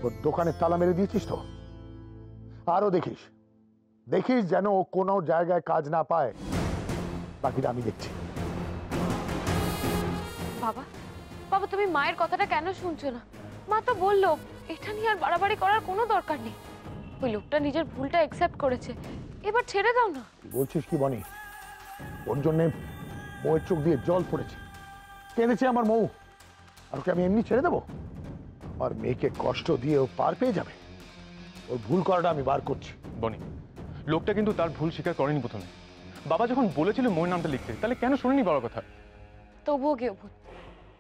ওর দোকানে তালা মেরে দিয়েছিস তো? আরো দেখিস দেখিস যেন ও কোনো জায়গায় কাজ না পায়। বাকিটা আমি দেখছি। বাবা, বাবা তুমি মায়ের কথাটা কেন শুনছো না? মা তো বললো এটা নিয়ে আর বাড়াবাড়ি করার কোনো দরকার নেই। ওই লোকটা নিজের ভুলটা অ্যাকসেপ্ট করেছে, এবার ছেড়ে দাও না। বলছিস কি বনি? ওর জন্যে বউয়ের চোখ দিয়ে জল পড়েছে, কেঁদেছে আমার মৌ, আর ওকে আমি এমনি ছেড়ে দেবো? আমার মেয়েকে কষ্ট দিয়ে ও পার পেয়ে যাবে? ওর ভুল করাটা আমি বার করছি। বনি, লোকটা কিন্তু তার ভুল স্বীকার করেনি প্রথমে। বাবা যখন বলেছিল মোয়ের নামটা লিখতে, তাহলে কেন শোনেনি বাবার কথা? তবুও গেভূত,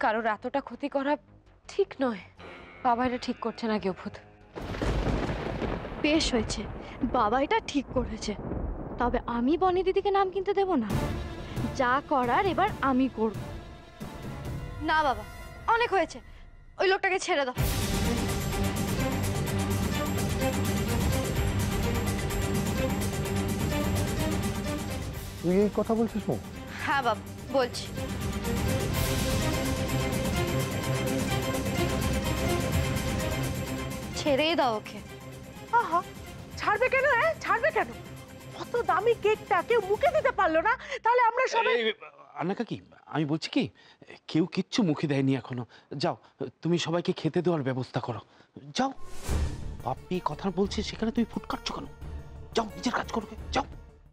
কারোর এতটা ক্ষতি করা ঠিক নয়। বাবা এটা ঠিক করছে না গেভূত। বেশ হয়েছে, বাবা এটা ঠিক করেছে। তবে আমি বনি দিদিকে নাম কিনতে দেব না। যা করার এবার আমি করব। না বাবা, অনেক হয়েছে, ওই লোকটাকে ছেড়ে দাও। তুই এই কথা বলছিস মৌ? হ্যাঁ বাবা, বলছি। ছেড়েই দাও ওকে। আহা, ছাড়বে কেন? ছাড়বে কেন? কত দামি কেকটা কেউ মুখে দিতে পারলো না, তাহলে আমরা সবাই। আন্না কাকি, আমি বলছি কি, কেউ কিচ্ছু মুখে দেয়নি এখনো। যাও, তুমি সবাইকে খেতে দেওয়ার ব্যবস্থা করো। যাও, বাপ্পি কথা বলছে সেখানে তুমি ফুট কাটছো কেন? যাও, নিজের কাজ করো, যাও।